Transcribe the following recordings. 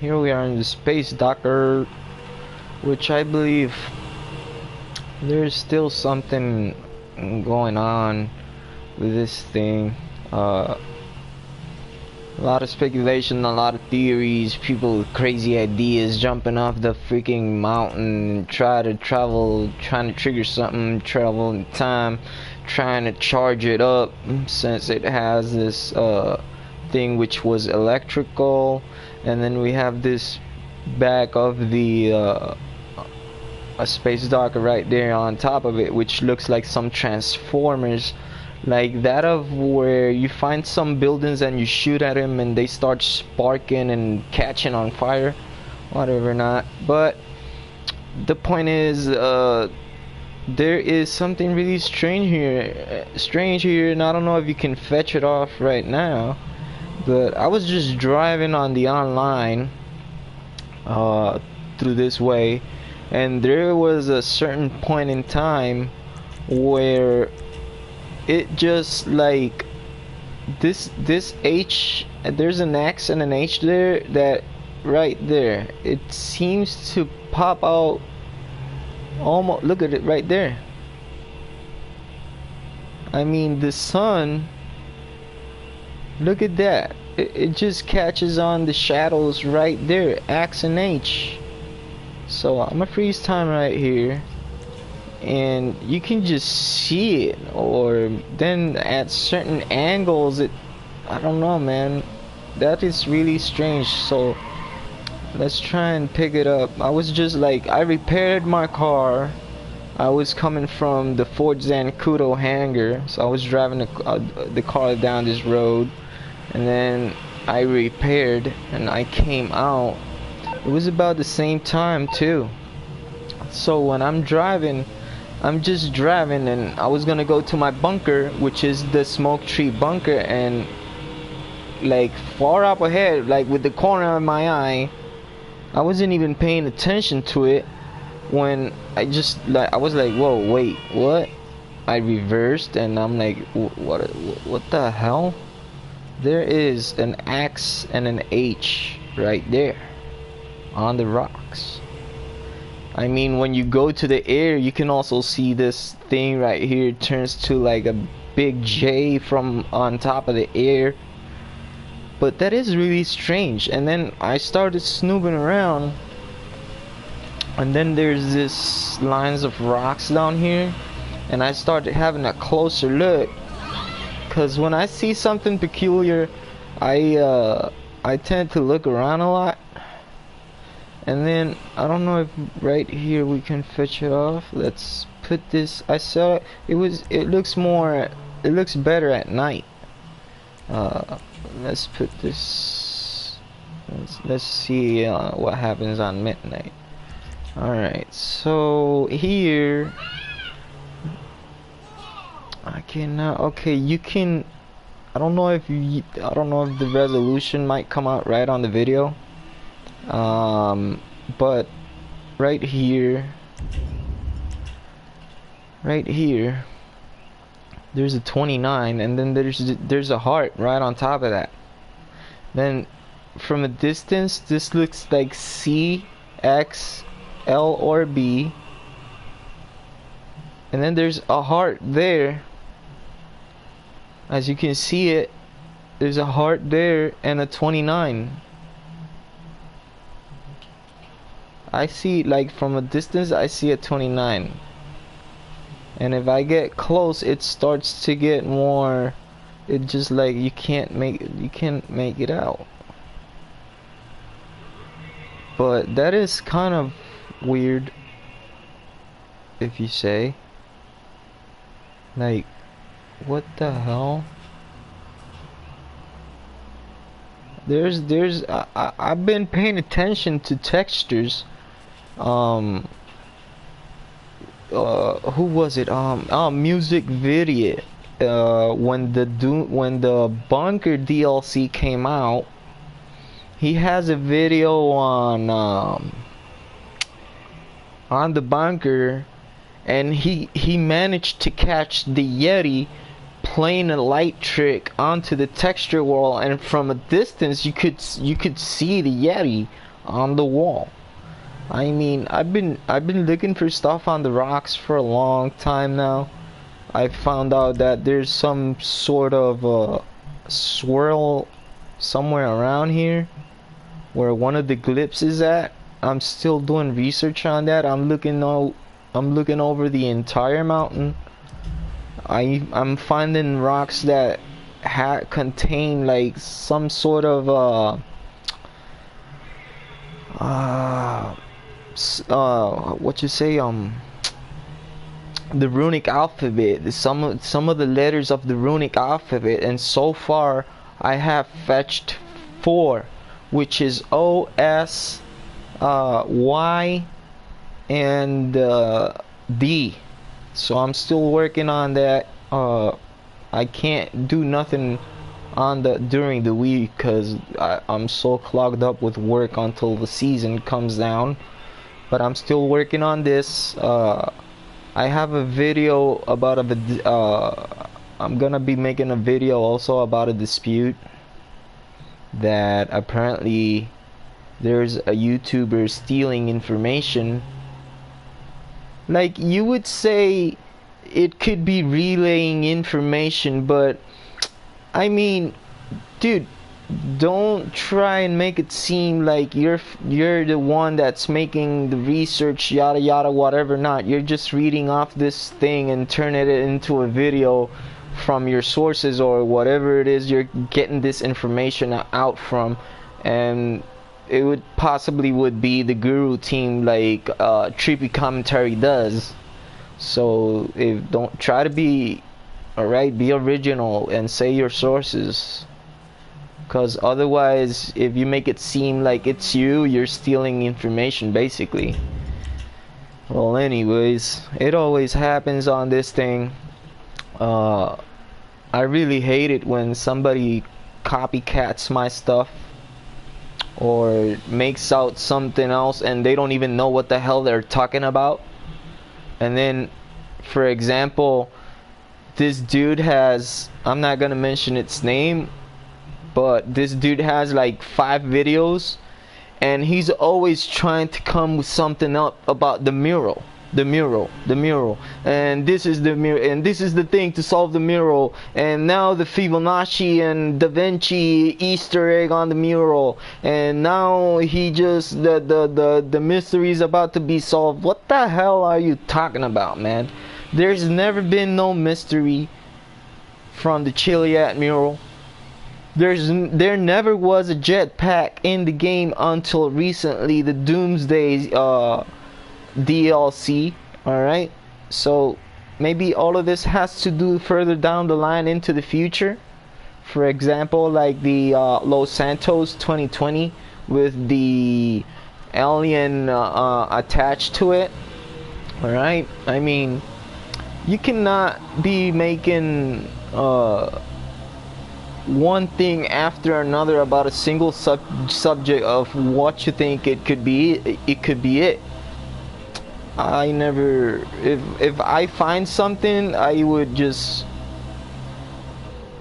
Here we are in the space docker, which I believe there's still something going on with this thing. A lot of speculation, a lot of theories, people with crazy ideas jumping off the freaking mountain, trying to trigger something, travel in time, trying to charge it up since it has this thing which was electrical, and then we have this back of the a space docker right there on top of it, which looks like some transformers, like that of where you find some buildings and you shoot at them and they start sparking and catching on fire, whatever not. But the point is, there is something really strange here, and I don't know if you can fetch it off right now, but I was just driving on the online through this way, and there was a certain point in time where it just like this H, there's an X and an H there, that right there, it seems to pop out almost. Look at it right there. I mean, the sun, look at that, it just catches on the shadows right there, X and H. So I'm gonna freeze time right here, and you can just see it, or then at certain angles it, I don't know, man, that is really strange. So let's try and pick it up. I was just like, I repaired my car. I was coming from the Fort Zancudo hangar, so I was driving the car down this road, and then I repaired and I came out. It was about the same time too. So when I'm driving, I'm just driving, and I was gonna go to my bunker, which is the smoke tree bunker, and like far up ahead, like with the corner of my eye, I wasn't even paying attention to it when I was like, whoa, wait, what? I reversed, and I'm like, what the hell? There is an X and an H right there on the rocks. I mean, when you go to the air, you can also see this thing right here. It turns to like a big J from on top of the air. But that is really strange. And then I started snooping around, and then there's this lines of rocks down here, and I started having a closer look, because when I see something peculiar, I tend to look around a lot. And then I don't know if right here we can fetch it off. Let's put this. I saw it looks better at night. Let's put this. Let's see what happens on midnight. Alright, so here I cannot. Okay, you can. I don't know if the resolution might come out right on the video. But right here, there's a 29, and then there's a heart right on top of that. Then from a distance, this looks like C, X, L, or B, and then there's a heart there. As you can see it, there's a heart there and a 29. I see, like from a distance, I see a 29, and if I get close, it starts to get more. It just like you can't make it out. But that is kind of weird, if you say. Like, what the hell? I've been paying attention to textures. Who was it? Music Video. When the Bunker DLC came out, he has a video on the Bunker, and he managed to catch the Yeti playing a light trick onto the texture wall, and from a distance you could see the Yeti on the wall. I mean, I've been looking for stuff on the rocks for a long time now. I found out that there's some sort of swirl somewhere around here where one of the glyphs is at. I'm still doing research on that. I'm looking over the entire mountain. I'm finding rocks that contain like some sort of what you say, the runic alphabet, some of the letters of the runic alphabet, and so far I have fetched 4, which is O, S, Y, and D. So I'm still working on that. I can't do nothing on during the week because I'm so clogged up with work until the season comes down. But I'm still working on this. I have a video about I'm gonna be making a video also about a dispute that apparently there's a YouTuber stealing information. Like, you would say it could be relaying information, but I mean, dude, don't try and make it seem like you're the one that's making the research, yada yada, whatever not. You're just reading off this thing and turning it into a video from your sources or whatever it is you're getting this information out from, and it would possibly be the guru team, like Trippy Commentary does. So don't try to be alright, be original and say your sources, because otherwise if you make it seem like it's you're stealing information basically. Well, anyways, it always happens on this thing. I really hate it when somebody copycats my stuff or makes out something else and they don't even know what the hell they're talking about. And then, for example, this dude has, I'm not gonna mention its name, but this dude has like 5 videos and he's always trying to come with something up about the mural, and this is the mural, and this is the thing to solve the mural, and now the Fibonacci and Da Vinci Easter egg on the mural, and now he just the mystery is about to be solved. What the hell are you talking about, man? There's never been no mystery from the Chiliad mural. There never was a jetpack in the game until recently, the Doomsday DLC. Alright, so maybe all of this has to do further down the line into the future. For example, like the Los Santos 2020 with the alien attached to it. Alright, I mean, you cannot be making one thing after another about a single subject of what you think it could be. It could be it. I never, if I find something, I would just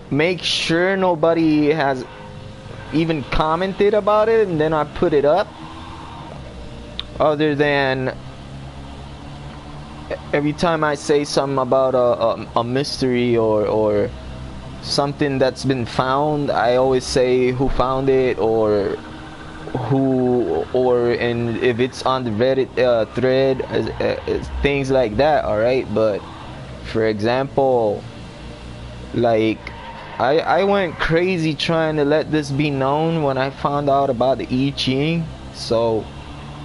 make sure nobody has even commented about it, and then I put it up. Other than every time I say something about a mystery or something that's been found, I always say who found it, or and if it's on the Reddit thread, things like that. Alright, but for example, like I went crazy trying to let this be known when I found out about the I Ching. So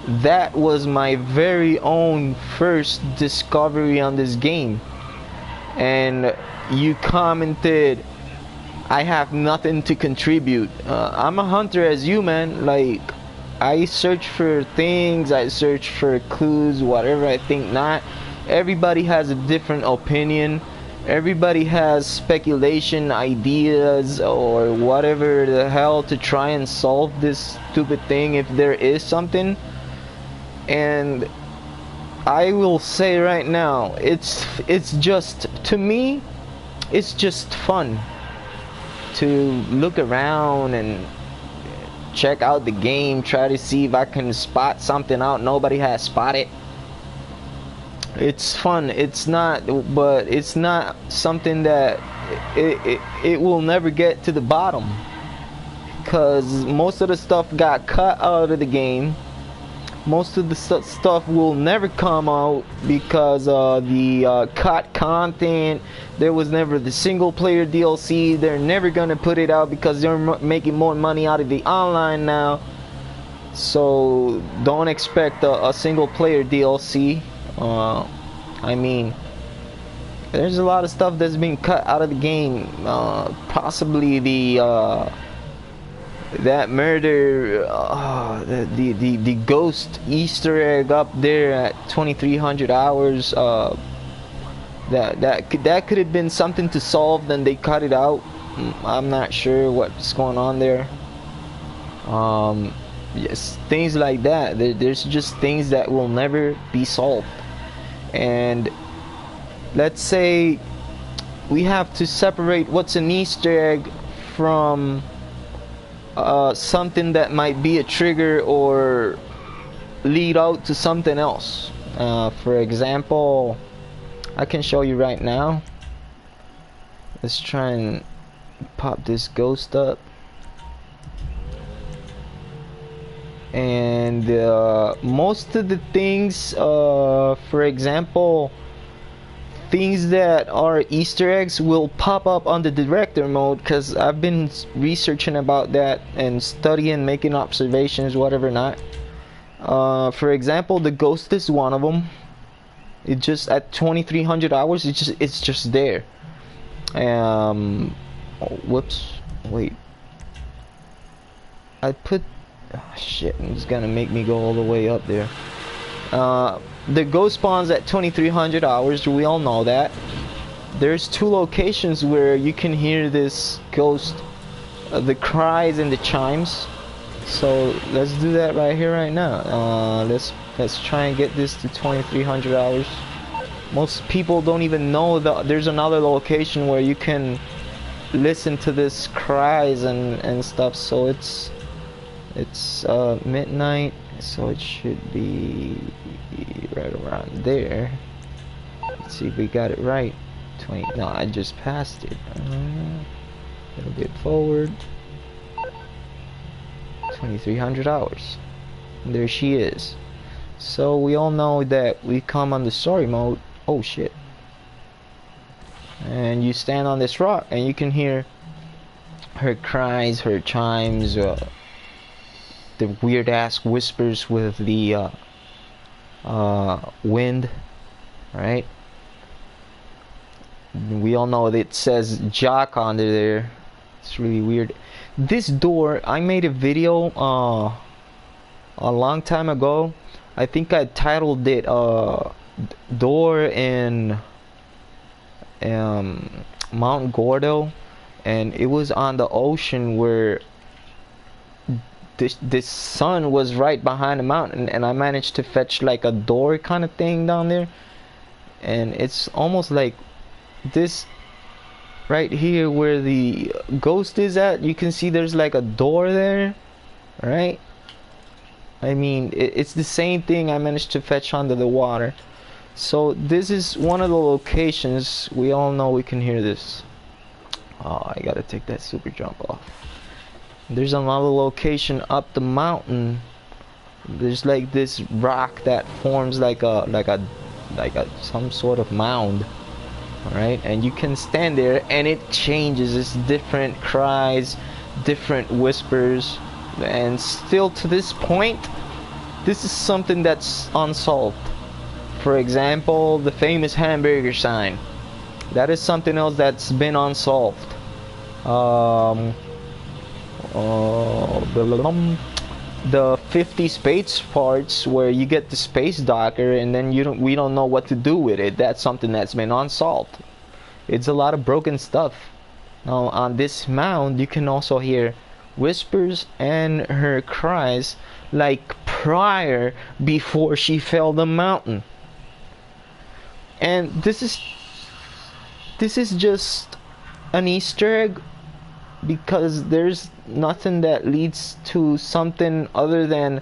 that was my very own first discovery on this game, and you commented I have nothing to contribute. I'm a hunter as you, man. Like, I search for things, I search for clues, whatever. I think not. Everybody has a different opinion. Everybody has speculation, ideas, or whatever the hell to try and solve this stupid thing if there is something. And I will say right now, it's just, to me, it's just fun to look around and check out the game, try to see if I can spot something out nobody has spotted. It's fun. It's not, but it's not something that it will never get to the bottom, because most of the stuff got cut out of the game. Most of the stuff will never come out because the cut content. There was never the single player DLC. They're never gonna put it out because they're making more money out of the online now. So don't expect a single player DLC. I mean, there's a lot of stuff that's been cut out of the game. Possibly the that murder, the ghost Easter egg up there at 2300 hours. That could have been something to solve. Then they cut it out. I'm not sure what's going on there. Yes, things like that. There's just things that will never be solved. And let's say we have to separate what's an Easter egg from something that might be a trigger or lead out to something else. For example, I can show you right now. Let's try and pop this ghost up. And most of the things, for example, things that are Easter eggs will pop up on the director mode, because I've been researching about that and studying, making observations, whatever not. For example, the ghost is one of them. It just at 2300 hours, it's just there. Oh, whoops, wait. I put, oh, shit, it's gonna make me go all the way up there. The ghost spawns at 2300 hours, we all know that. There's two locations where you can hear this ghost, the cries and the chimes. So let's do that right here, right now. Let's try and get this to 2300 hours. Most people don't even know that there's another location where you can listen to this cries and stuff. So it's midnight, so it should be right around there. Let's see if we got it right. 20. No, I just passed it. A little bit forward. 2300 hours. And there she is. So we all know that we come on the story mode. Oh shit. And you stand on this rock and you can hear her cries, her chimes, the weird ass whispers with the wind, right? We all know that it says Jock under there. It's really weird. This door, I made a video a long time ago. I think I titled it door in Mount Gordo, and it was on the ocean where this sun was right behind the mountain, and I managed to fetch like a door kind of thing down there, and it's almost like this right here where the ghost is at. You can see there's like a door there, right? I mean, it's the same thing I managed to fetch under the water. So this is one of the locations. We all know we can hear this. Oh, I gotta take that super jump off. There's another location up the mountain. There's like this rock that forms like a some sort of mound. Alright, and you can stand there and it changes. It's different cries, different whispers, and still to this point, this is something that's unsolved. For example, the famous hamburger sign. That is something else that's been unsolved. The 50 space parts where you get the space docker and then we don't know what to do with it. That's something that's been unsolved. It's a lot of broken stuff. Now on this mound you can also hear whispers and her cries like prior before she fell the mountain. And this is just an Easter egg, because there's nothing that leads to something other than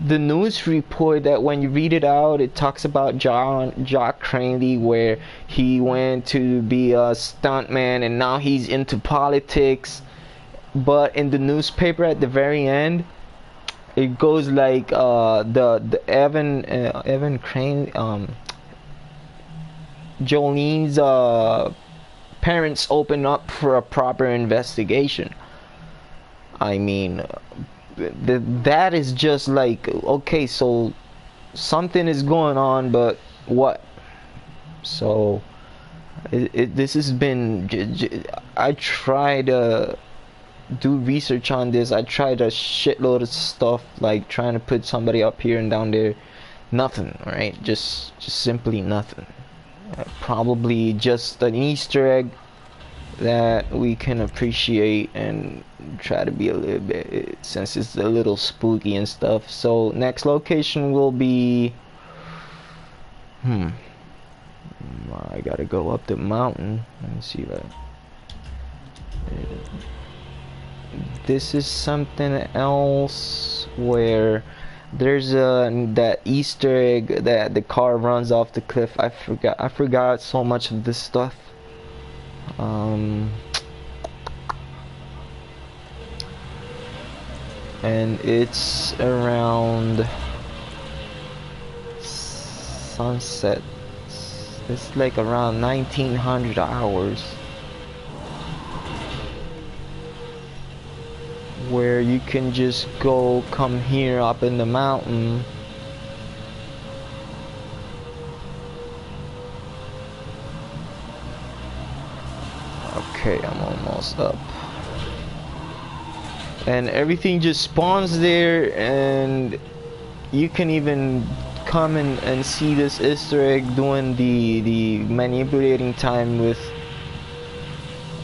the news report that when you read it out, it talks about Jock Cranley, where he went to be a stuntman and now he's into politics. But in the newspaper at the very end, it goes like the Evan Crane, Jolene's parents open up for a proper investigation. I mean, that is just like, okay, so something is going on, but what? So this has been, I tried to do research on this. I tried a shitload of stuff, like trying to put somebody up here and down there. Nothing, right? Just simply nothing. Probably just an Easter egg that we can appreciate and try to be a little bit, since it's a little spooky and stuff. So next location will be I gotta go up the mountain. Let me see that. This is something else where there's that Easter egg that the car runs off the cliff. I forgot so much of this stuff. And it's around sunset. It's like around 1900 hours, where you can just come here up in the mountain. Okay, I'm almost up. And everything just spawns there, and you can even come and see this Easter egg doing the manipulating time with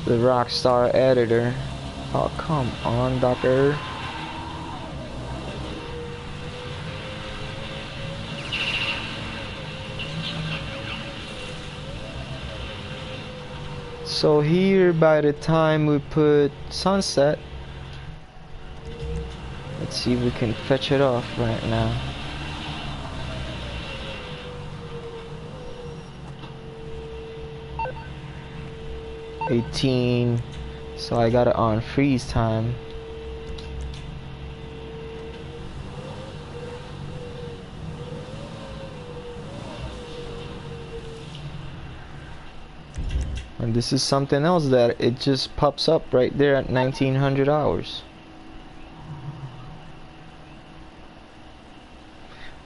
the Rockstar editor. Oh, come on, Doctor. So here, by the time we put sunset, let's see if we can fetch it off right now. $18. So I got it on freeze time. And this is something else that it just pops up right there at 1900 hours.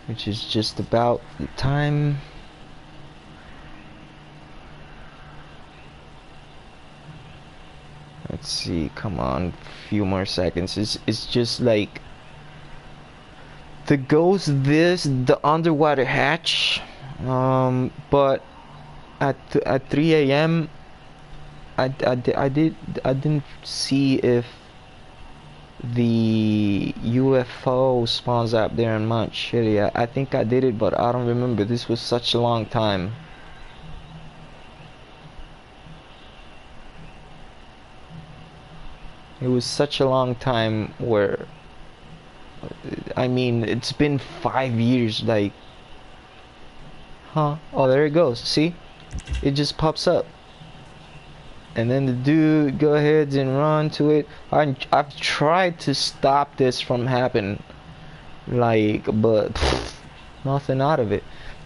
Which is just about the time. Let's see, come on, few more seconds. It's just like the the underwater hatch, but at 3 a.m. I didn't see if the UFO spawns up there in Mount Shitty. I think I did it, but I don't remember. This was such a long time. It was such a long time where, I mean, it's been 5 years, like, huh? Oh, there it goes. See? It just pops up. And then the dude go ahead and run to it. I've tried to stop this from happening, like, but nothing out of it.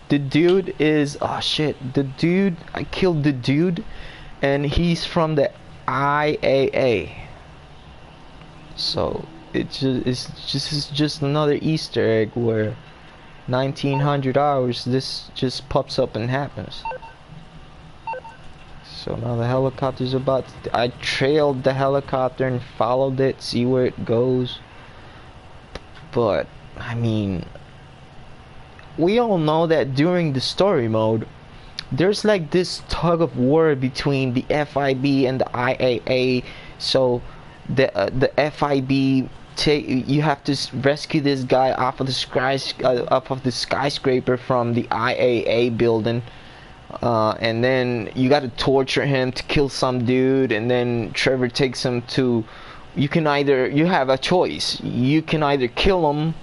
The dude is, oh shit, the dude, I killed the dude, and he's from the IAA. So it's just another Easter egg where 1900 hours this just pops up and happens. So now the helicopter's about to, I trailed the helicopter and followed it, see where it goes. But I mean, we all know that during the story mode there's like this tug of war between the FIB and the IAA. So the FIB you have to rescue this guy off of the skyscraper from the IAA building, And then you got to torture him to kill some dude, and then Trevor takes him to. You have a choice. You can either kill him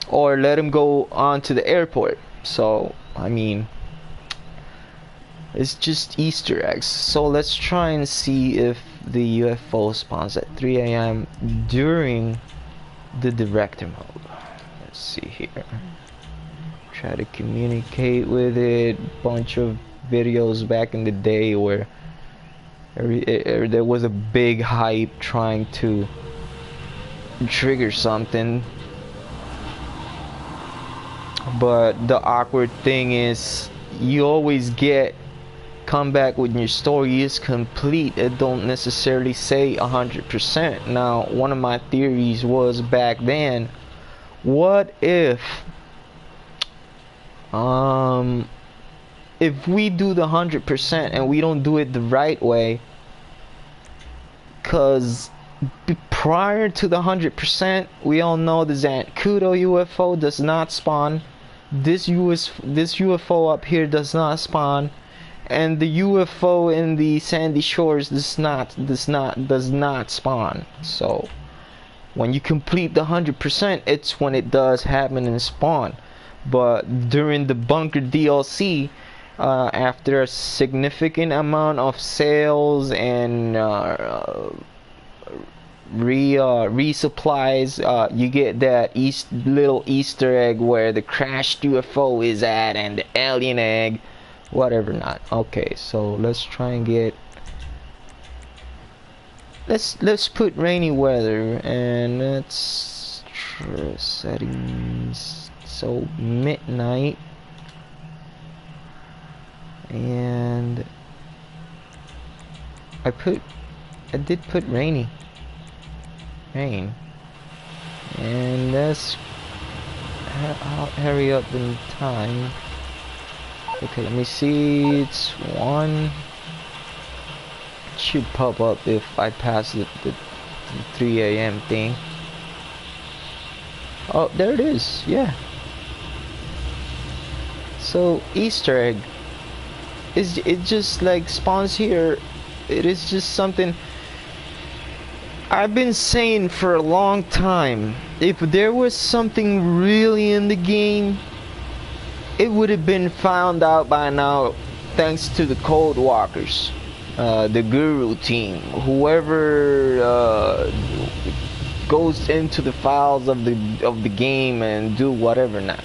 or let him go on to the airport. So I mean, it's just Easter eggs. So let's try and see if the UFO spawns at 3 a.m. during the director mode. Let's see here. Try to communicate with it. Bunch of videos back in the day where there was a big hype trying to trigger something. But the awkward thing is, you always get come back when your story is complete. It don't necessarily say 100%. Now, one of my theories was back then, what if we do the 100% and we don't do it the right way, cause prior to the 100%, we all know the Zancudo UFO does not spawn. This UFO up here does not spawn, and the UFO in the Sandy Shores does not spawn. So when you complete the 100%, it's when it does happen and spawn. But during the Bunker DLC, after a significant amount of sales and resupplies, you get that little Easter egg where the crashed UFO is at and the alien egg, whatever not. Okay, so let's try and get. Let's put rainy weather, and let's settings. So midnight, and I did put rain, and let's hurry up in time. Okay, let me see. It's 1. It should pop up if I pass the 3 a.m. thing. Oh, there it is. Yeah. So Easter egg. It just like spawns here. It is just something I've been saying for a long time. If there was something really in the game, it would have been found out by now, thanks to the Code Walkers, the Guru team, whoever goes into the files of the game and do whatever now.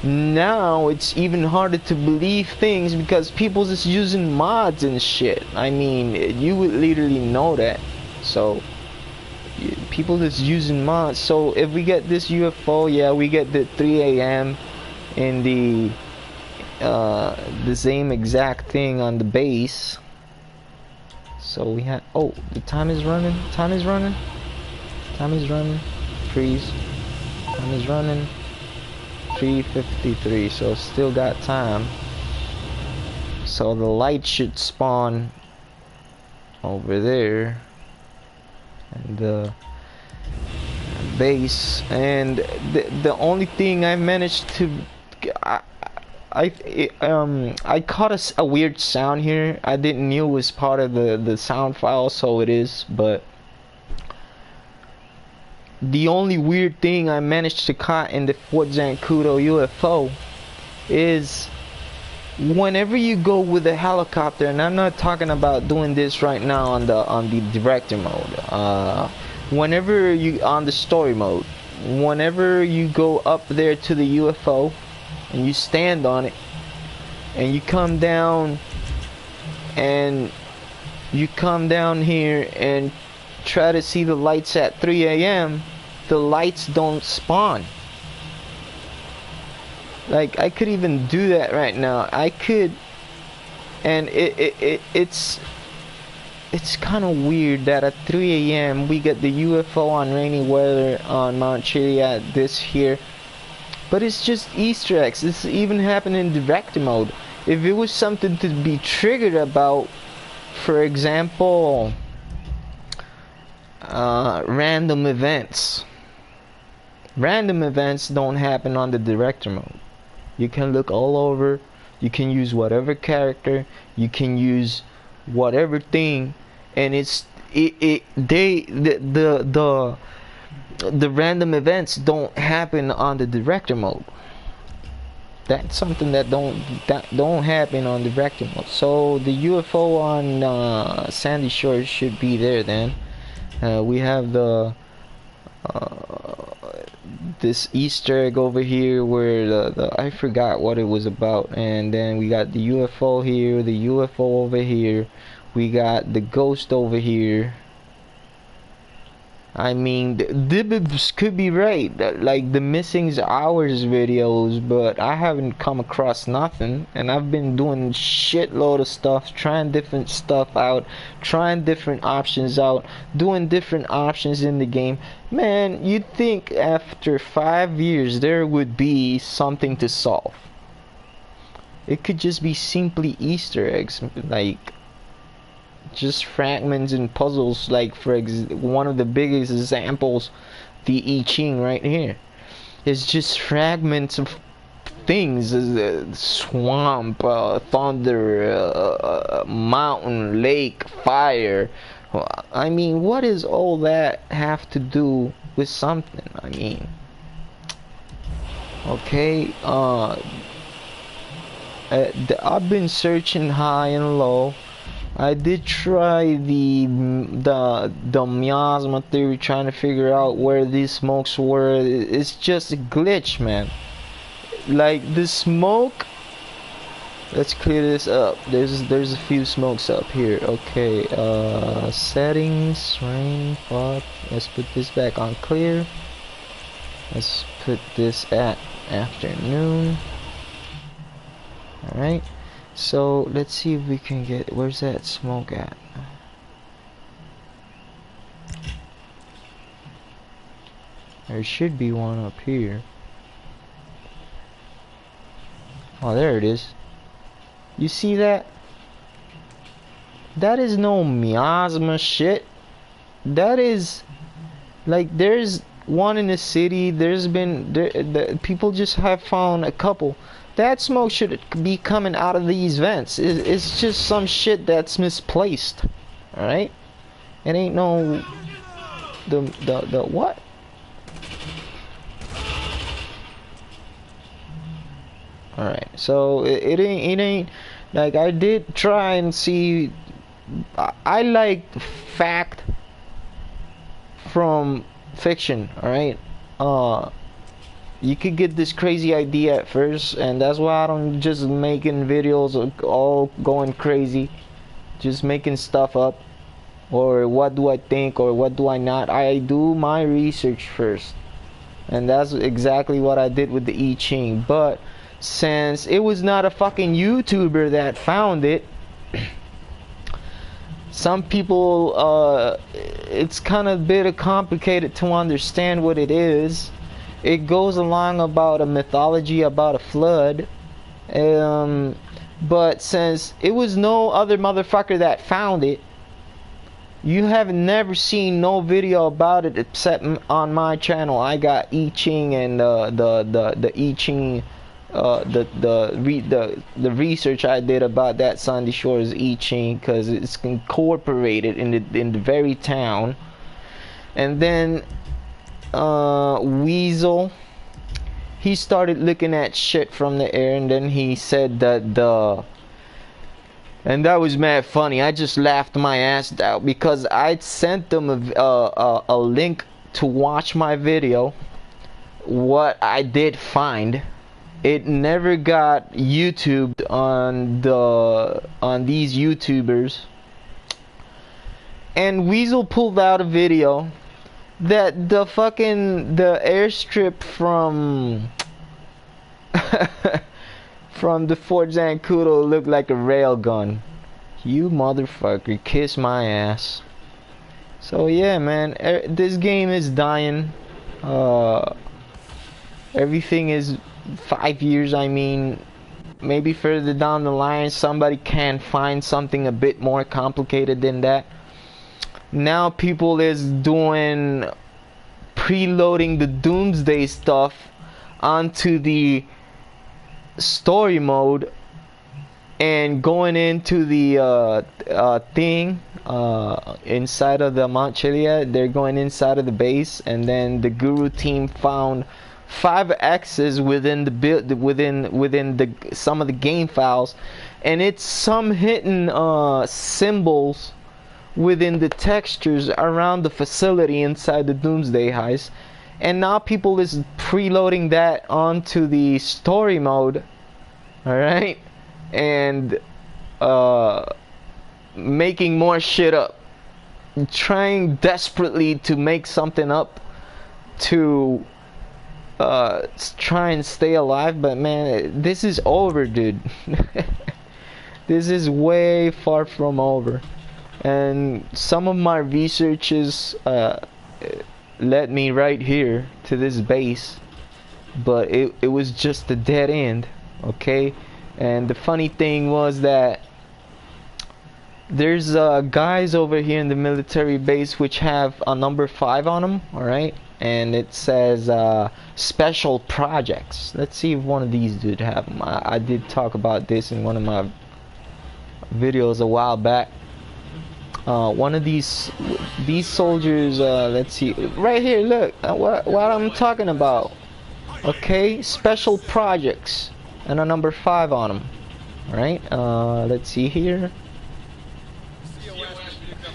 Now it's even harder to believe things because people just using mods and shit. I mean, you would literally know that. So people just using mods. So if we get this UFO, yeah, we get the 3 a.m. in the same exact thing on the base. So we have, oh, the time is running. Freeze. Time is running. 3:53, so still got time. So the light should spawn over there, and the base. And the only thing I managed to, I caught a weird sound here. I didn't knew it was part of the sound file, so it is. But the only weird thing I managed to catch in the Fort Zancudo UFO is whenever you go with a helicopter, and I'm not talking about doing this right now on the director mode. Whenever you on the story mode, whenever you go up there to the UFO and you stand on it, and you come down here and try to see the lights at 3 a.m., the lights don't spawn. Like, I could even do that right now. I could, and it's kind of weird that at 3 a.m. we get the UFO on rainy weather on Mount Chiliad this here. But it's just Easter eggs. This even happened in director mode. If it was something to be triggered about, for example, random events. Random events don't happen on the director mode. You can look all over You can use whatever character, you can use whatever thing, and the random events don't happen on the director mode. That's something that don't happen on the director mode. So the UFO on Sandy Shores should be there then. We have the this Easter egg over here where the I forgot what it was about, and then we got the UFO here, the UFO over here, we got the ghost over here. I mean, Dibbs could be right, like the missing hours videos, but I haven't come across nothing, and I've been doing shitload of stuff, trying different stuff out, trying different options out, doing different options in the game. Man, you'd think after 5 years there would be something to solve. It could just be simply Easter eggs, like just fragments and puzzles. Like for one of the biggest examples, the I Ching right here. It's just fragments of things: swamp, thunder, mountain, lake, fire. I mean, what does all that have to do with something? I mean, okay, I've been searching high and low. I did try the miasma theory, trying to figure out where these smokes were. It's just a glitch, man. Like the smoke. Let's clear this up. There's a few smokes up here. Okay, settings, rain, fog. Let's put this back on clear. Let's put this at afternoon. All right. So let's see if we can get, where's that smoke at? There should be one up here. Oh, there it is. You see that? That is no miasma shit. That is like, there's one in the city. There's been people just have found a couple. That smoke should be coming out of these vents. It's just some shit that's misplaced. Alright? It ain't no the what? Alright, so it ain't like, I did try and see. I like fact from fiction, alright? You could get this crazy idea at first, and that's why I don't just making videos all going crazy, just making stuff up, or what do I think or what do I not. I do my research first, and that's exactly what I did with the I Ching. But since it was not a fucking YouTuber that found it, some people, it's kind of a bit complicated to understand what it is. It goes along about a mythology about a flood, but since it was no other motherfucker that found it, you have never seen no video about it except on my channel. I got I Ching and the I Ching, the research I did about that Sandy Shores I Ching, because it's incorporated in the very town. And then Weasel, he started looking at shit from the air, and then he said that and that was mad funny. I just laughed my ass out because I'd sent them a link to watch my video, what I did find. It never got YouTubed on these YouTubers, and Weasel pulled out a video that the airstrip from from the Fort Zancudo looked like a rail gun. You motherfucker, kiss my ass. So yeah, man, this game is dying. Everything is 5 years. I mean, maybe further down the line somebody can find something a bit more complicated than that. Now people is doing preloading the doomsday stuff onto the story mode and going into the thing inside of the Mount Chiliad. They're going inside of the base, and then the Guru team found 5X's within the build, within the some of the game files, and it's some hidden symbols within the textures around the facility inside the Doomsday Heist. And now people is preloading that onto the story mode, all right, and making more shit up, trying desperately to make something up to try and stay alive. But man, this is over, dude. This is way far from over. And some of my researches led me right here to this base, but it was just a dead end, okay? And the funny thing was that there's guys over here in the military base which have a number 5 on them, alright? And it says special projects. Let's see if one of these dude have them. I did talk about this in one of my videos a while back. One of these soldiers, let's see, right here, look, what I'm talking about, okay, special projects, and a number 5 on them, alright, let's see here,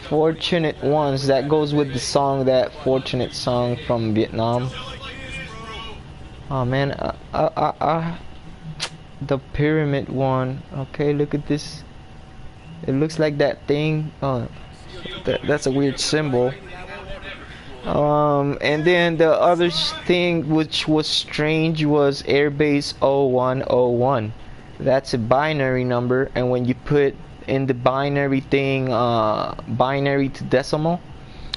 fortunate ones, that goes with the song, that fortunate song from Vietnam. Oh man, the pyramid one, okay, look at this. It looks like that thing. Oh, that's a weird symbol. And then the other thing which was strange was Airbase 0101. That's a binary number, and when you put in the binary thing, binary to decimal,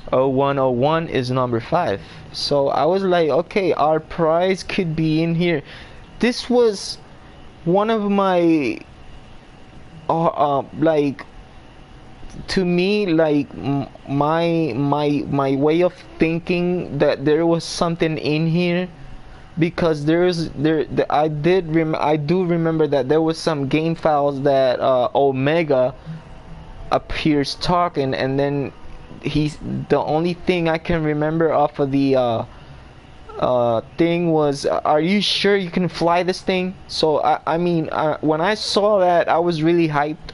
0101 is number 5. So I was like, okay, our prize could be in here. This was one of my like, to me, like my way of thinking that there was something in here, because I do remember that there was some game files that Omega appears talking, and then he's the only thing I can remember off of the thing was, are you sure you can fly this thing? So I mean, when I saw that, I was really hyped,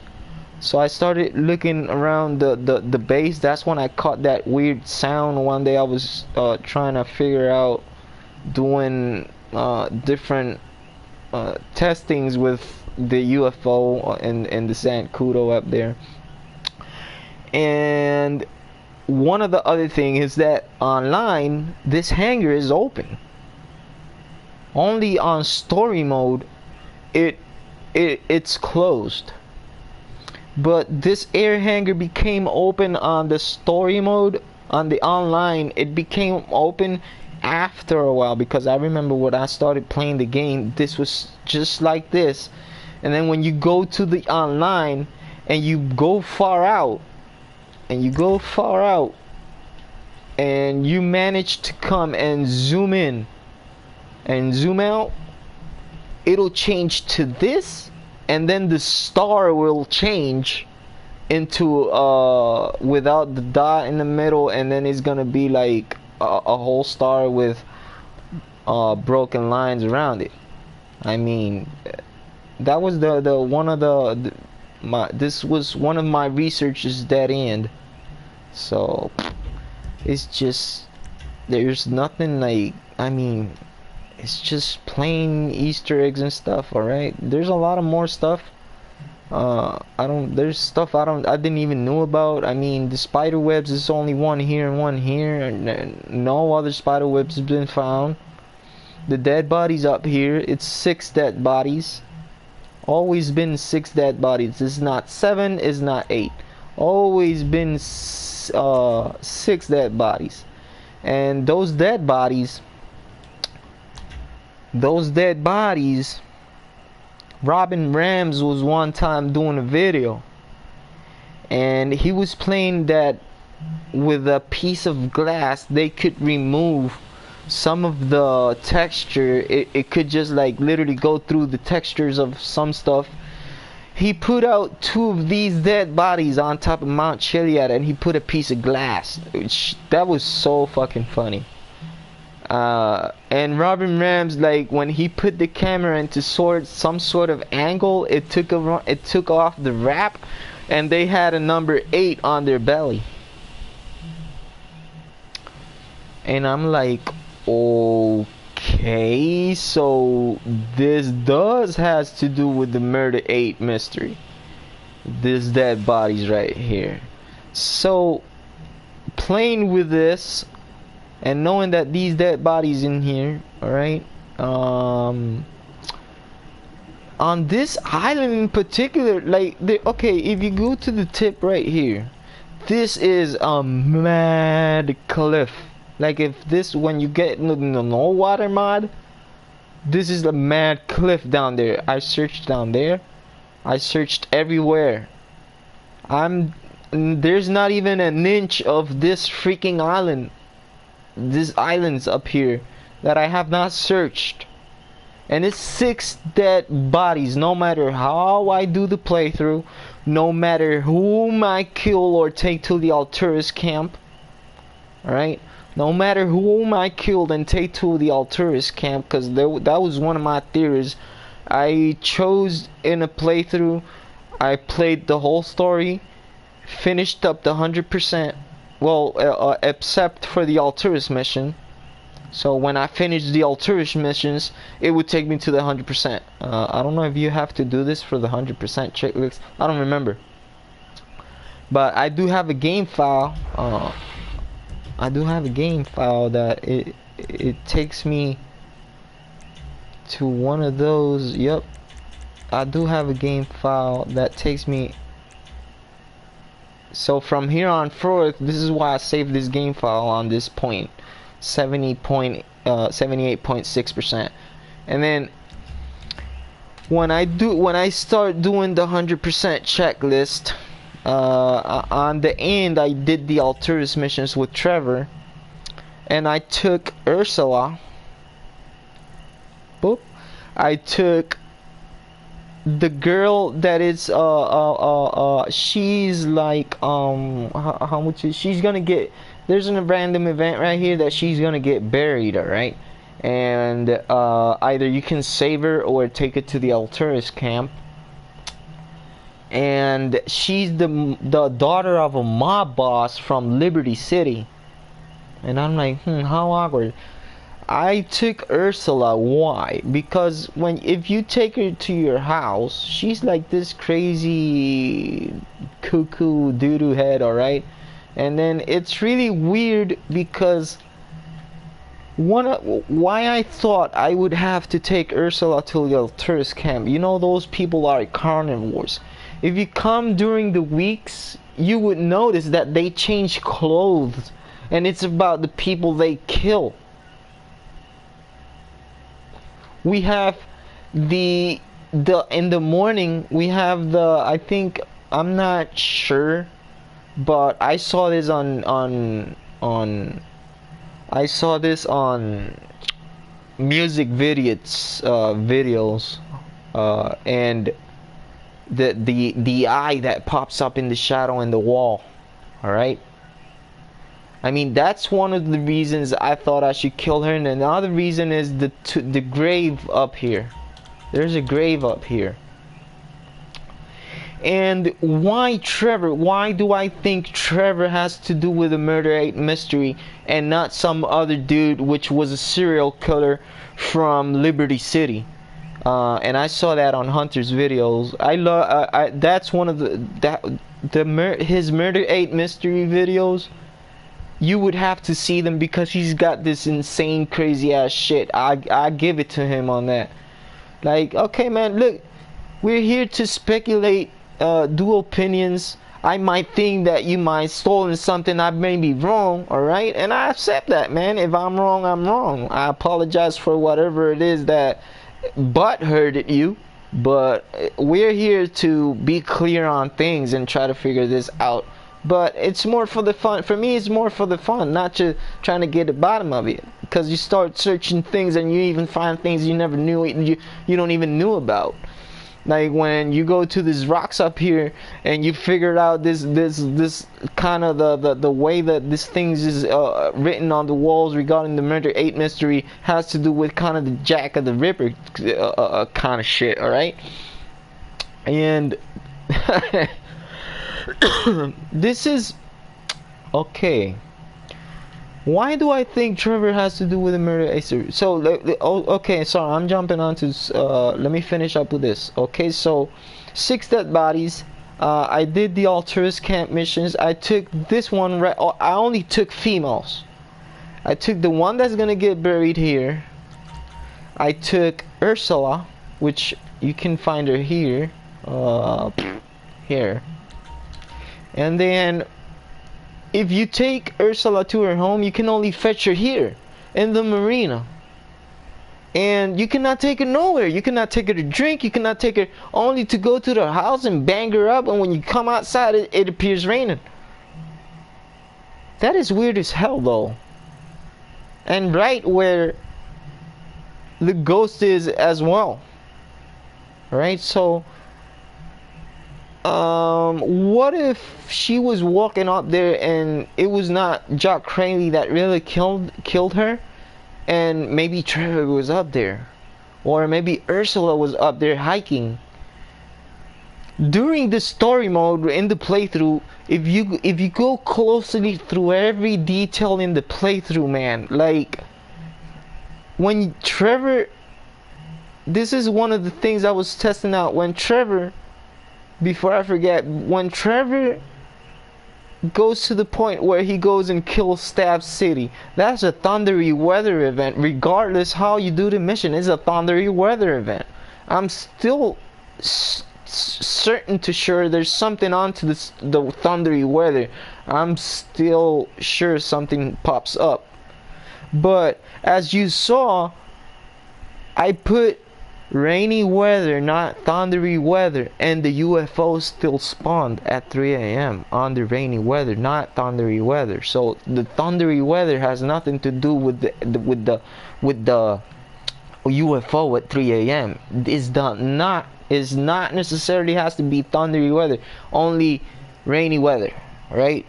so I started looking around the base. That's when I caught that weird sound one day. I was trying to figure out, doing different testings with the UFO and the Zancudo up there. And one of the other thing is that online this hangar is open. Only on story mode it's closed. But this air hangar became open on the story mode. On the online, it became open after a while, because I remember when I started playing the game, this was just like this. And then when you go to the online and you go far out, and you manage to come and zoom in and zoom out, it'll change to this, and then the star will change into without the dot in the middle, and then it's gonna be like a whole star with broken lines around it. I mean, that was this was one of my research's dead end. So it's just, there's nothing like, I mean, it's just plain Easter eggs and stuff. All right, there's a lot of more stuff. There's stuff I didn't even know about. I mean, the spider webs is only one here and one here, and no other spider webs has been found. The dead bodies up here, it's 6 dead bodies. Always been 6 dead bodies. It's not 7, it's not 8. Always been 6 dead bodies. And those dead bodies, Robin Rams was one time doing a video, and he was playing that with a piece of glass they could remove some of the texture. It could just like literally go through the textures of some stuff. he put out 2 of these dead bodies on top of Mount Chiliad, and he put a piece of glass. That was so fucking funny. And Robin Rams, like, when he put the camera into some sort of angle, it took off the wrap, and they had a number 8 on their belly. And I'm like, okay, so this has to do with the Murder 8 mystery. This dead bodies right here. So playing with this and knowing that these dead bodies in here, alright, on this island in particular, like, okay, if you go to the tip right here, this is a mad cliff. Like, if this, when you get in the no water mod, this is a mad cliff down there. I searched down there. I searched everywhere. There's not even an inch of this freaking island. This island's up here that I have not searched. And it's 6 dead bodies. No matter how I do the playthrough, no matter whom I kill or take to the Alturas camp, alright? No matter whom I killed and take to the Alturas camp, because that was one of my theories. I chose in a playthrough, I played the whole story, finished up the 100%, well, except for the Alturas mission. So when I finished the Alturas missions, it would take me to the 100%. I don't know if you have to do this for the 100% checklist. I don't remember. But I do have a game file. I do have a game file that it takes me to one of those. Yep, I do have a game file that takes me. So from here on forth, this is why I saved this game file on this point, 78.6%. And then when I start doing the 100% checklist, on the end, I did the Alturas missions with Trevor, and I took Ursula. Boop. I took the girl that is she's like how much is she's gonna get. There's a random event right here that she's gonna get buried, alright? And either you can save her or take it to the Alturas camp. And she's the daughter of a mob boss from Liberty City. And I'm like, how awkward. I took Ursula. Why? Because if you take her to your house, she's like this crazy cuckoo doo-doo head, alright? And then it's really weird because why I thought I would have to take Ursula to the Alturas camp. You know, those people are carnivores. If you come during the weeks, you would notice that they change clothes, and it's about the people they kill. We have in the morning we have I think, I'm not sure, but I saw this on music videos, and the eye that pops up in the shadow in the wall, alright? I mean, that's one of the reasons I thought I should kill her. And another reason is the grave up here. There's a grave up here. And why Trevor? Why do I think Trevor has to do with the Murder 8 mystery and not some other dude which was a serial killer from Liberty City? And I saw that on Hunter's videos. That's one of his Murder 8 mystery videos. You would have to see them because he's got this insane, crazy ass shit. I give it to him on that. Like, okay, man, look, we're here to speculate, do opinions. I might think that you might have stolen something. I may be wrong, alright? And I accept that, man. If I'm wrong, I'm wrong. I apologize for whatever it is that hurted you. But we're here to be clear on things and try to figure this out. But it's more for the fun. For me, it's more for the fun, not to trying to get the bottom of it. Because you start searching things and you even find things you never knew, you don't even knew about. Like when you go to these rocks up here and you figured out this kind of the way that this things is written on the walls regarding the murder 8 mystery has to do with kind of the Jack of the Ripper kind of shit, all right? And this is okay. Why do I think Trevor has to do with the murder mystery? So, okay, sorry, I'm jumping on to, let me finish up with this. Okay, so, 6 dead bodies. I did the Alturas camp missions. I took this one, I only took females. I took the one that's gonna get buried here. I took Ursula, which you can find her here. Here. And then if you take Ursula to her home, you can only fetch her here in the marina. And you cannot take her nowhere. You cannot take her to drink. You cannot take her only to go to the house and bang her up. And when you come outside, it appears raining. That is weird as hell, though. And right where the ghost is as well. Right? So what if she was walking up there and it was not Jock Cranley that really killed her, and maybe Trevor was up there, or maybe Ursula was up there hiking? During the story mode in the playthrough, if you go closely through every detail in the playthrough, man, like when Trevor, this is one of the things I was testing out when Trevor, before I forget, when Trevor goes to the point where he goes and kills Stab City, that's a thundery weather event. Regardless how you do the mission, it's a thundery weather event. I'm still certain to sure there's something onto the thundery weather. I'm still sure something pops up. But as you saw, I put rainy weather, not thundery weather, and the UFO still spawned at 3 a.m. on the rainy weather, not thundery weather. So the thundery weather has nothing to do with the UFO at 3 a.m. Is not necessarily has to be thundery weather, only rainy weather, right?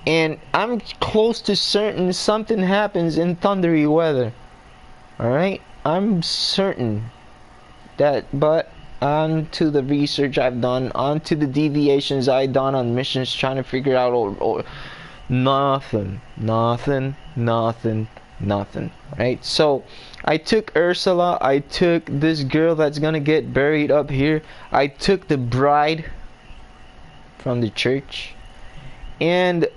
And I'm close to certain something happens in thundery weather. All right, I'm certain that, but on to the research I've done, on to the deviations I've done on missions, trying to figure out or nothing, right? So I took Ursula, I took this girl that's gonna get buried up here, I took the bride from the church, and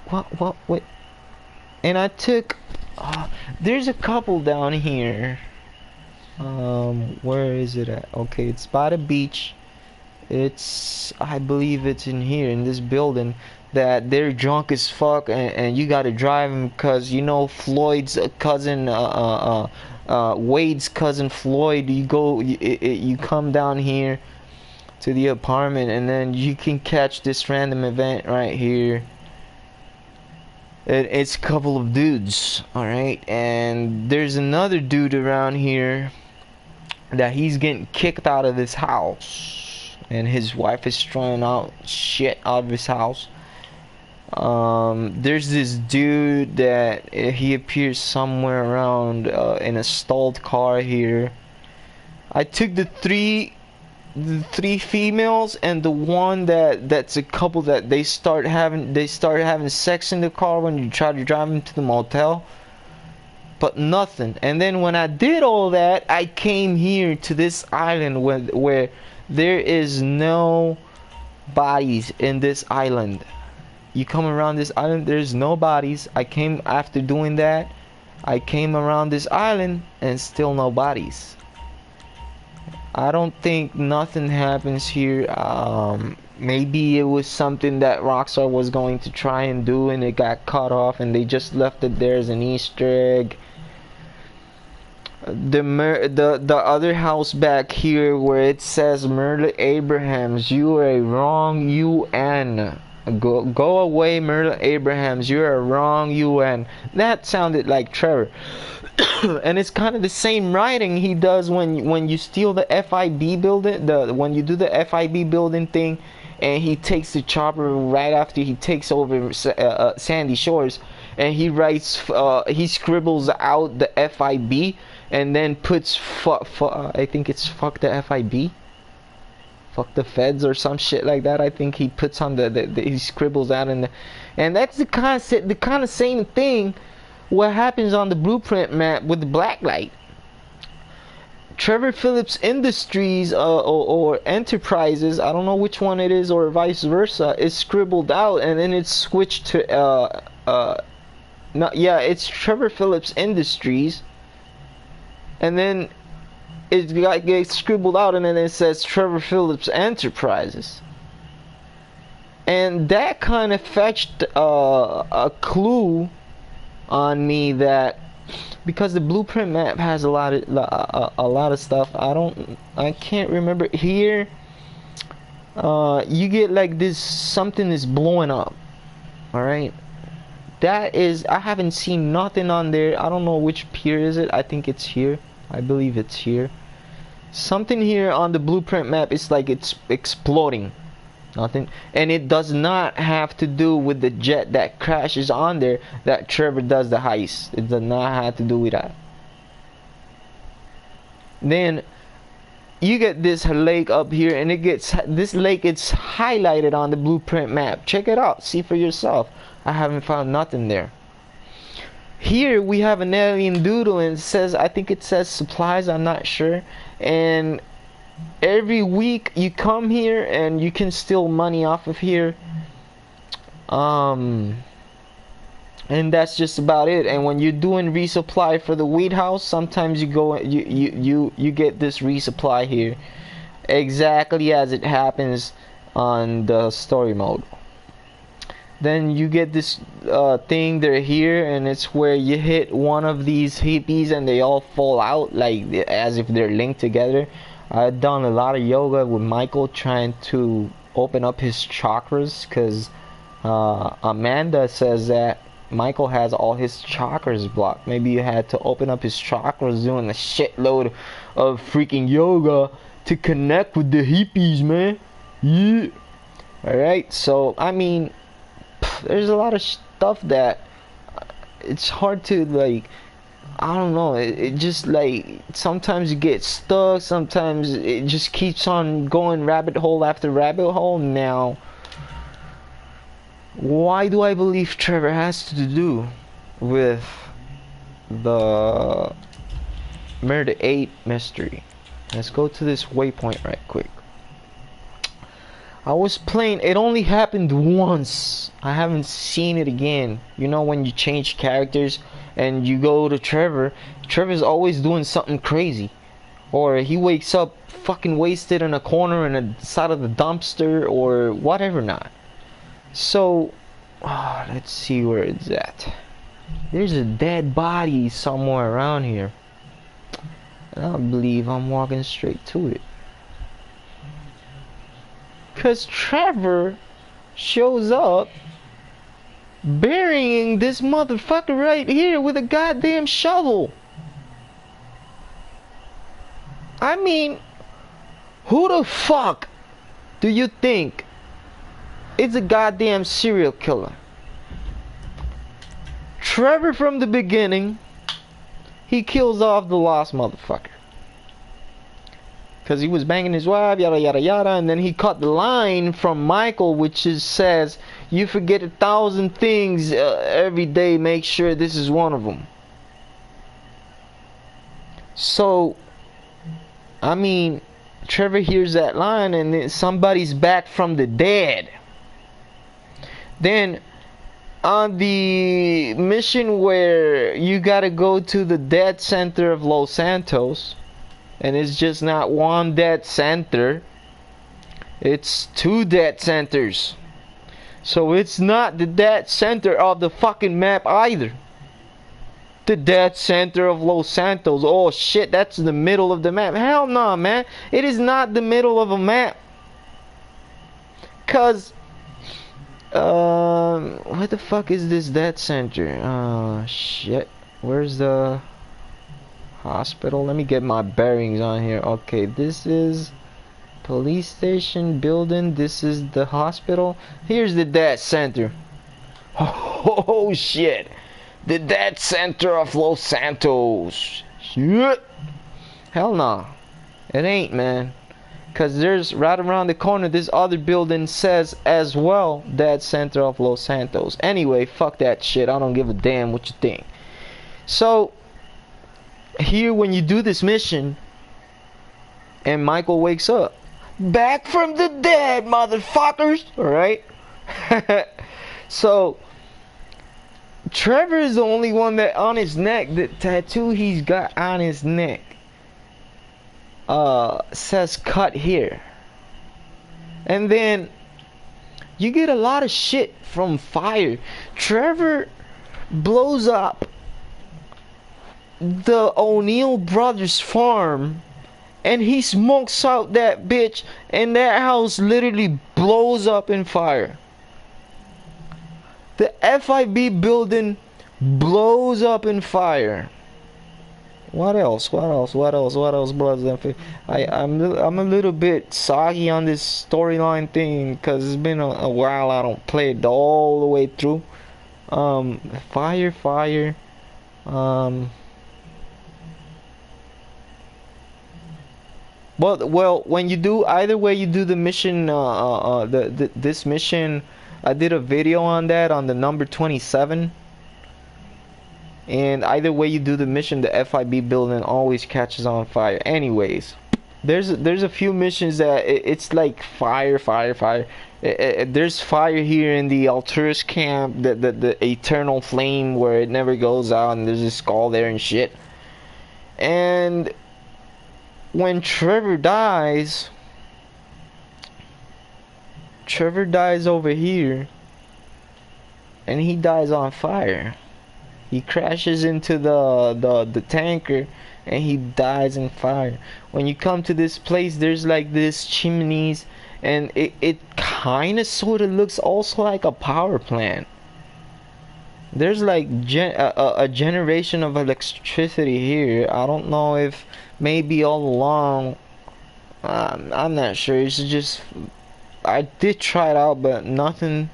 what, and I took, there's a couple down here. Where is it at? Okay, it's by the beach. It's, I believe it's in here, in this building, that they're drunk as fuck, and you gotta drive them, because you know Floyd's cousin, Wade's cousin Floyd, you come down here to the apartment, and then you can catch this random event right here. It's a couple of dudes, alright, and there's another dude around here that he's getting kicked out of his house, and his wife is throwing out shit out of his house. There's this dude that he appears somewhere around in a stalled car here. I took the three females and the one that's a couple that they start having sex in the car when you try to drive them to the motel, but nothing. And then when I did all that, I came here to this island where there is no bodies in this island. You come around this island, there's no bodies. I came after doing that, I came around this island and still no bodies. I don't think nothing happens here. Maybe it was something that Rockstar was going to try and do and it got cut off and they just left it there as an Easter egg. The other house back here where it says Myrtle Abrahams, you are a wrong UN. Go away, Myrtle Abrahams, you're a wrong UN. That sounded like Trevor. And it's kind of the same writing he does when you steal the FIB building, when you do the FIB building thing, and he takes the chopper right after he takes over Sandy Shores, and he writes, he scribbles out the FIB, and then puts I think it's fuck the FIB, fuck the feds or some shit like that. I think he puts on he scribbles out in the, and that's the kind of same thing what happens on the blueprint map with the blacklight. Trevor Phillips Industries or Enterprises, I don't know which one it is, or vice versa, is scribbled out, and then it's switched to it's Trevor Phillips Industries, and then it gets scribbled out, and then it says Trevor Phillips Enterprises. And that kind of fetched a clue on me that, because the blueprint map has a lot of stuff. I can't remember here. You get like this, something is blowing up. All right, that is, I haven't seen nothing on there. I don't know which pier is it. I think it's here. I believe it's here. Something here on the blueprint map is like it's exploding. Nothing, and it does not have to do with the jet that crashes on there that Trevor does the heist. It does not have to do with that. Then you get this lake up here, and this lake gets highlighted on the blueprint map. Check it out, see for yourself. I haven't found nothing there. Here we have an alien doodle, and it says, I think it says supplies, I'm not sure, and every week you come here and you can steal money off of here, and that's just about it. And when you're doing resupply for the wheat house, sometimes you go, you get this resupply here, exactly as it happens on the story mode. Then you get this thing, they're here, and it's where you hit one of these hippies and they all fall out, like as if they're linked together. I've done a lot of yoga with Michael, trying to open up his chakras, because Amanda says that Michael has all his chakras blocked. Maybe you had to open up his chakras doing a shitload of freaking yoga to connect with the hippies, man. Yeah. Alright, so I mean, there's a lot of stuff that it's hard to, like, I don't know, it just, like, sometimes you get stuck, sometimes it just keeps on going rabbit hole after rabbit hole. Now, why do I believe Trevor has to do with the Murder 8 mystery? Let's go to this waypoint right quick. I was playing, it only happened once. I haven't seen it again. You know, when you change characters and you go to Trevor, Trevor's always doing something crazy. Or he wakes up fucking wasted in a corner in the side of the dumpster or whatever not. So, let's see where it's at. There's a dead body somewhere around here. And I believe I'm walking straight to it. Cause Trevor shows up burying this motherfucker right here with a goddamn shovel. I mean, who the fuck do you think is a goddamn serial killer? Trevor from the beginning, he kills off the lost motherfucker. Because he was banging his wife, yada yada yada, and then he caught the line from Michael, which says, you forget 1,000 things every day, make sure this is one of them. So, I mean, Trevor hears that line, and then somebody's back from the dead. Then, on the mission where you gotta go to the dead center of Los Santos, and it's just not one dead center, it's 2 dead centers. So it's not the dead center of the fucking map either. The dead center of Los Santos, oh shit, that's the middle of the map. Hell no, man, it is not the middle of a map. Cause what the fuck is this dead center? Shit, where's the Hospital. Let me get my bearings on here. Okay, this is police station building. This is the hospital. Here's the death center. Oh shit. The death center of Los Santos. Shit. Hell nah. It ain't, man. Cause there's right around the corner this other building says as well death center of Los Santos. Anyway, fuck that shit. I don't give a damn what you think. So here when you do this mission and Michael wakes up, back from the dead, motherfuckers. Alright? So Trevor is the only one that on his neck, the tattoo he's got on his neck says cut here. And then you get a lot of shit from fire. Trevor blows up the O'Neill brothers farm and he smokes out that bitch and that house literally blows up in fire. The FIB building blows up in fire. What else? What else? What else? What else? I'm a little bit soggy on this storyline thing because it's been a while. I don't play it all the way through. Fire. Well, when you do either way, you do the mission. This mission, I did a video on that on the number 27. And either way you do the mission, the FIB building always catches on fire. Anyways, there's a few missions that it's like fire. There's fire here in the Alturas camp, the eternal flame where it never goes out, and there's a skull there and shit. And when Trevor dies over here, and he dies on fire. He crashes into the tanker and he dies in fire. When you come to this place, there's like this chimneys and it kind of sort of looks also like a power plant. There's like a generation of electricity here. I don't know if maybe all along, I'm not sure. It's just I did try it out, but nothing.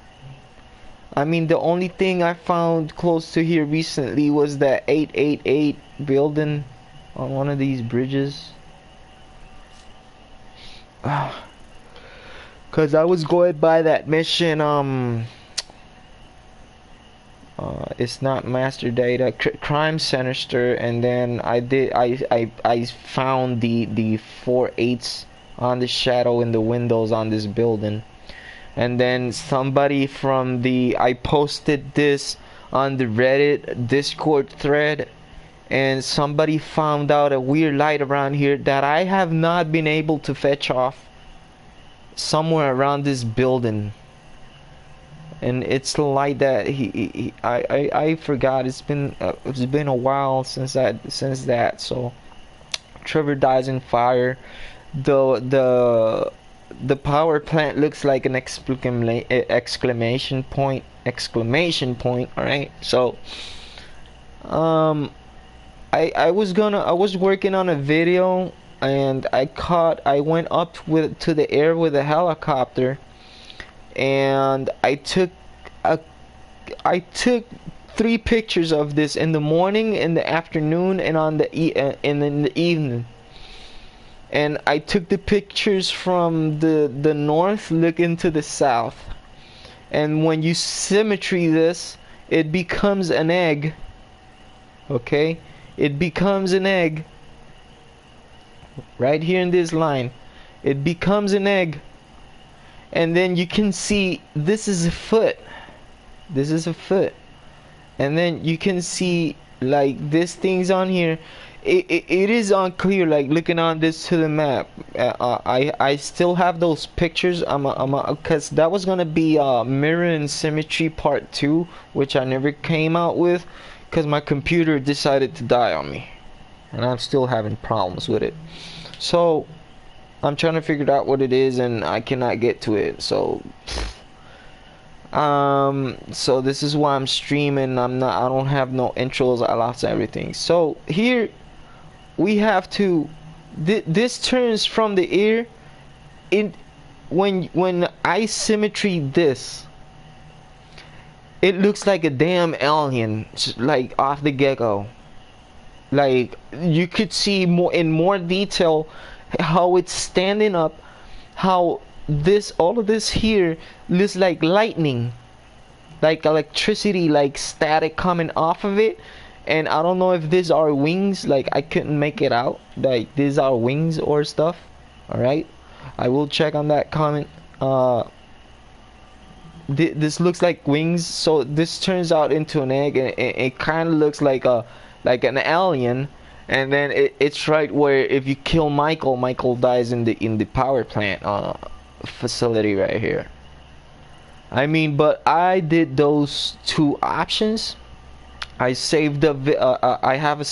I mean, the only thing I found close to here recently was that 888 building on one of these bridges. Cause I was going by that mission, it's not master data, crime sinister, and then I found the 4/8 on the shadow in the windows on this building. And then somebody from I posted this on the Reddit Discord thread, and somebody found out a weird light around here that I have not been able to fetch off somewhere around this building. And it's the light that I forgot. It's been a while since that. So Trevor dies in fire. The power plant looks like an exclamation point. All right. So I was working on a video, and I went up to the air with a helicopter, and I took 3 pictures of this in the morning, in the afternoon, and in the evening. And I took the pictures from the north looking to the south. And when you symmetry this, it becomes an egg. Okay? It becomes an egg. Right here in this line. It becomes an egg. And then you can see this is a foot. This is a foot. And then you can see like this thing's on here. It is unclear, like looking on this to the map. I still have those pictures. Cause that was gonna be mirror and symmetry part 2, which I never came out with, cause my computer decided to die on me, and I'm still having problems with it. So I'm trying to figure out what it is, and I cannot get to it. So this is why I'm streaming. I don't have no intros. I lost everything. So here we have to. This turns from the ear. In when I symmetry this, it looks like a damn alien, like off the get-go. Like you could see more in more detail how it's standing up, how this all of this here looks like lightning, like electricity, like static coming off of it. And I don't know if these are wings, like I couldn't make it out, like these are wings or stuff. All right, I will check on that comment. This looks like wings, so this turns out into an egg, and it kind of looks like an alien. And then it's right where if you kill Michael dies in the power plant facility right here. I mean, but I did those two options. I saved I have a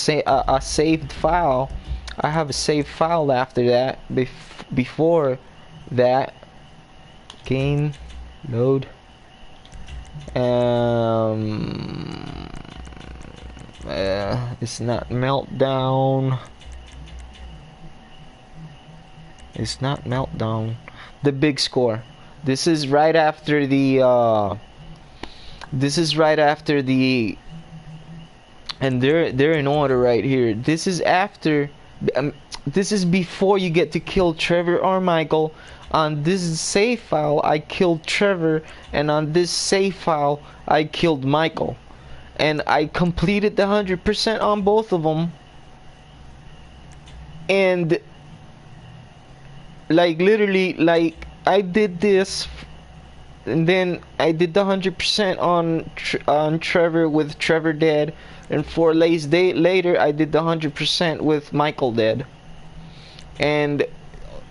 saved file. I have a saved file after that. Before that, game load. It's not meltdown. It's not meltdown. The big score. This is right after the. This is right after the. And they're in order right here. This is after. This is before you get to kill Trevor or Michael. On this save file, I killed Trevor, and on this save file, I killed Michael. And I completed the 100% on both of them. And like literally, like I did this, and then I did the 100% on Trevor with Trevor dead, and 4 days later, I did the 100% with Michael dead. And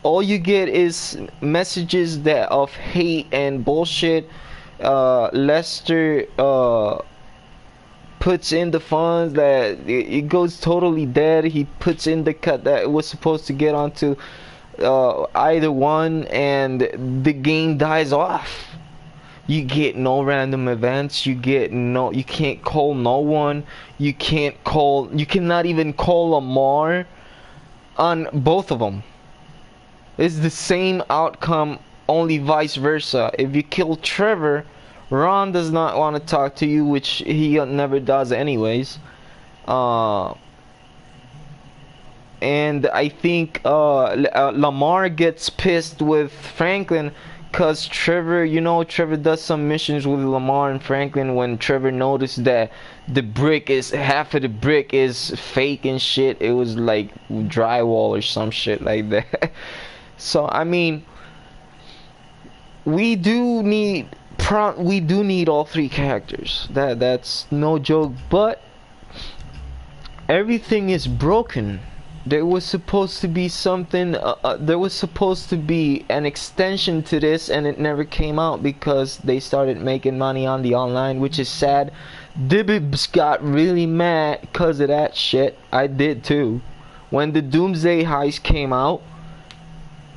all you get is messages that of hate and bullshit. Lester puts in the funds that it goes totally dead. He puts in the cut that was supposed to get onto either one, and the game dies off. You get no random events. You can't call no one. You cannot even call Lamar on both of them. It's the same outcome, only vice versa. If you kill Trevor, Ron does not want to talk to you, which he never does anyways. And I think Lamar gets pissed with Franklin, cause Trevor, Trevor does some missions with Lamar and Franklin when Trevor noticed that half of the brick is fake and shit. It was like drywall or some shit like that. So I mean, we do need all 3 characters. That's no joke. But everything is broken. There was supposed to be something. There was supposed to be an extension to this, and it never came out because they started making money on the online, which is sad. Dibbs got really mad because of that shit. I did too. When the Doomsday Heist came out,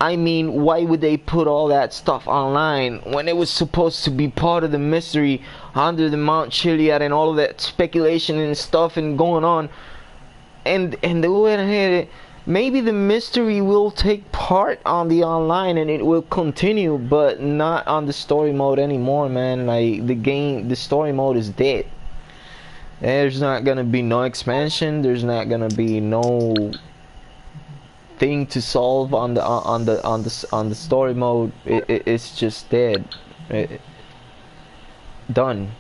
I mean, why would they put all that stuff online when it was supposed to be part of the mystery under the Mount Chiliad and all of that speculation and stuff and going on? And they went ahead. Maybe the mystery will take part on the online and it will continue, but not on the story mode anymore, man. Like the story mode is dead. There's not gonna be no expansion. There's not gonna be no thing to solve on the story mode. It's just dead. Done.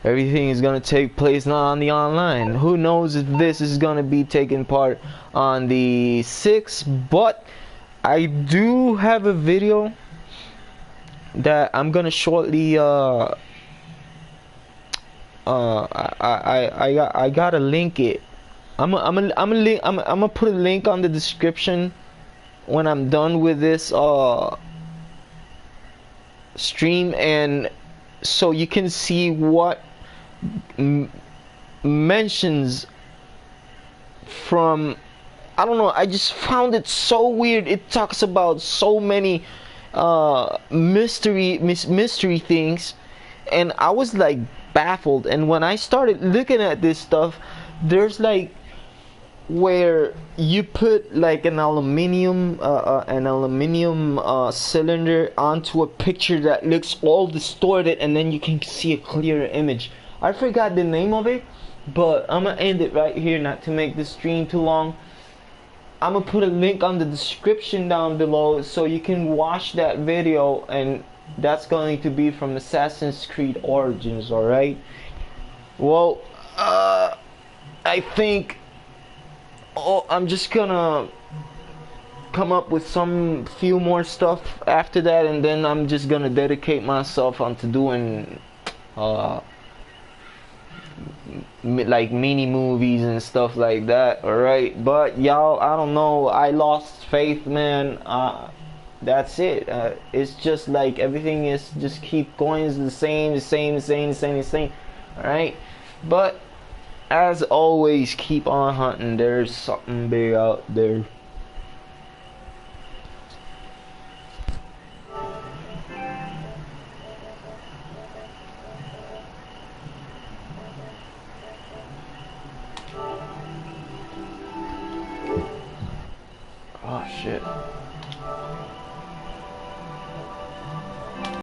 Everything is gonna take place not on the online. Who knows if this is gonna be taking part on the 6th, but I do have a video that I'm gonna shortly I gotta link it. I'm gonna put a link on the description when I'm done with this stream, and so you can see what mentions from, I don't know, I just found it so weird. It talks about so many mystery things, and I was like baffled. And when I started looking at this stuff, there's like where you put like an aluminium cylinder onto a picture that looks all distorted, and then you can see a clearer image. I forgot the name of it, but I'm gonna end it right here, not to make this stream too long. I'm gonna put a link on the description down below so you can watch that video, and that's going to be from Assassin's Creed Origins. Alright, well, I think I'm just gonna come up with some few more stuff after that, and then I'm just gonna dedicate myself onto doing like mini movies and stuff like that. Alright, but y'all, I don't know, I lost faith, man. That's it. It's just like everything is just keep going, it's the same. Alright, but as always, keep on hunting. There's something big out there. Oh shit.